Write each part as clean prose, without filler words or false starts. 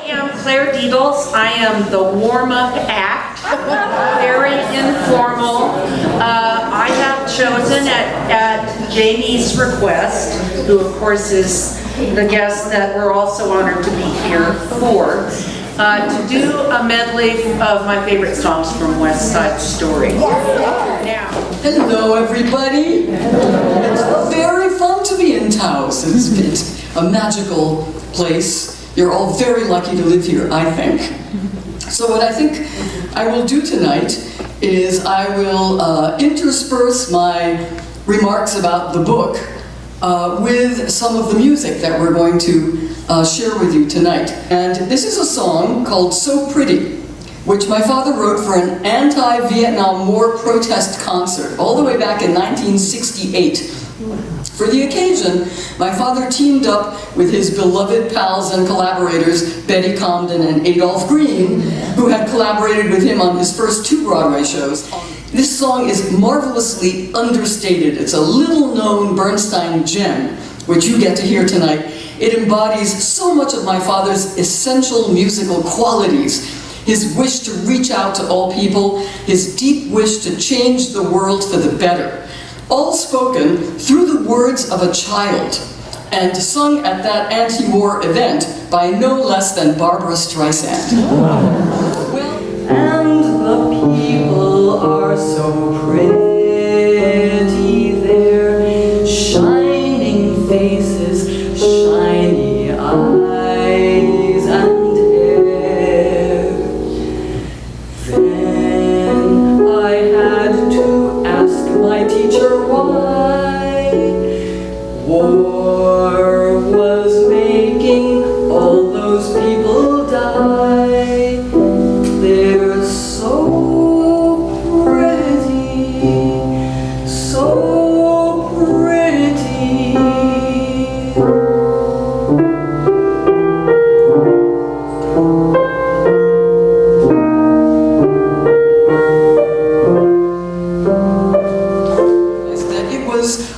I am the warm-up act, very informal. I have chosen at Jamie's request, who of course is the guest that we're also honored to be here for, to do a medley of my favorite songs from West Side Story. Now, hello everybody. It's very fun to be in Taos. It's a magical place. You're all very lucky to live here, I think. So what I think I will do tonight is I will intersperse my remarks about the book with some of the music that we're going to share with you tonight. And this is a song called So Pretty, which my father wrote for an anti-Vietnam War protest concert all the way back in 1968. For the occasion, my father teamed up with his beloved pals and collaborators, Betty Comden and Adolph Green, who had collaborated with him on his first 2 Broadway shows. This song is marvelously understated. It's a little-known Bernstein gem, which you get to hear tonight. It embodies so much of my father's essential musical qualities: his wish to reach out to all people, his deep wish to change the world for the better. All spoken through the words of a child, and sung at that anti-war event by no less than Barbara Streisand. Well, and the people are so pretty, their shining faces, shiny eyes and hair. Then I had to ask my teacher why war was making all those people die. They're so pretty, so pretty.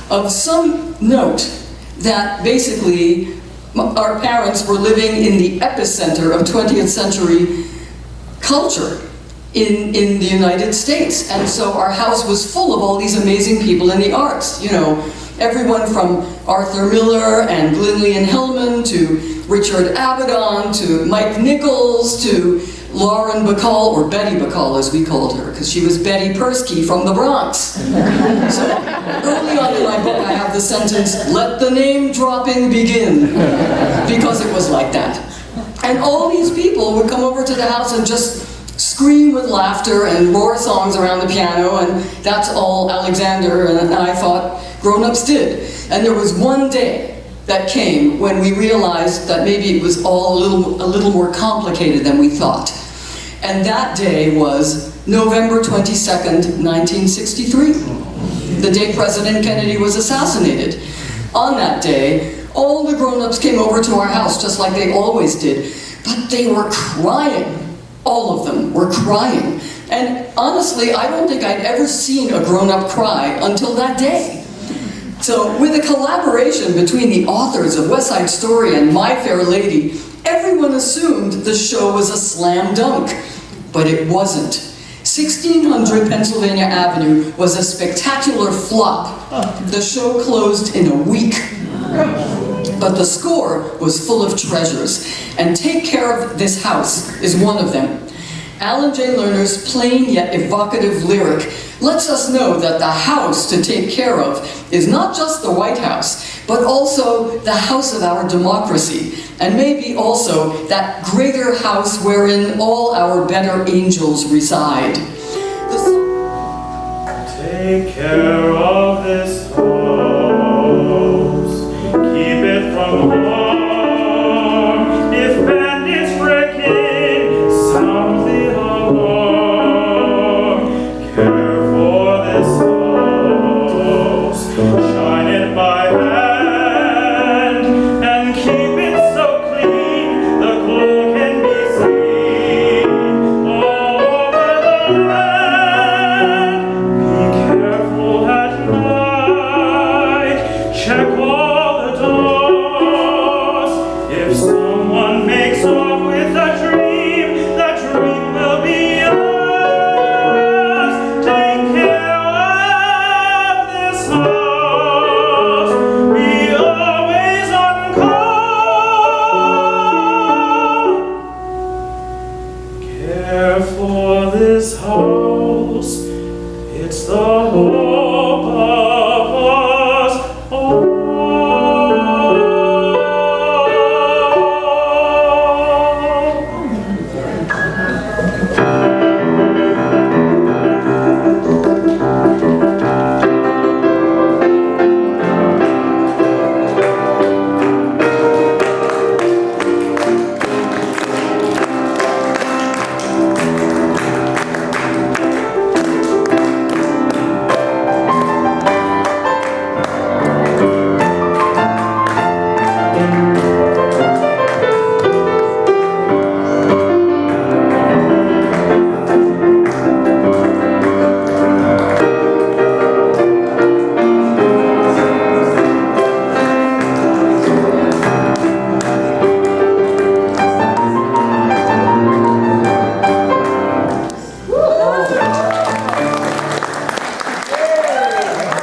Of some note that basically our parents were living in the epicenter of 20th century culture in the United States. And so our house was full of all these amazing people in the arts. You know, everyone from Arthur Miller and Glinley and Hellman to Richard Avedon to Mike Nichols to Lauren Bacall, or Betty Bacall as we called her, because she was Betty Persky from the Bronx. So early on in my book I have the sentence, "Let the name dropping begin," because it was like that. And all these people would come over to the house and just scream with laughter and roar songs around the piano, and that's all Alexander and I thought grown-ups did. And there was one day that came when we realized that maybe it was all a little more complicated than we thought. And that day was November 22nd, 1963, the day President Kennedy was assassinated. On that day, all the grown-ups came over to our house just like they always did, but they were crying. All of them were crying. And honestly, I don't think I'd ever seen a grown-up cry until that day. So with a collaboration between the authors of West Side Story and My Fair Lady, everyone assumed the show was a slam dunk, but it wasn't. 1600 Pennsylvania Avenue was a spectacular flop. The show closed in a week. But the score was full of treasures, and Take Care of This House is one of them. Alan J. Lerner's plain yet evocative lyric lets us know that the house to take care of is not just the White House, but also the house of our democracy, and maybe also that greater house wherein all our better angels reside. Take care of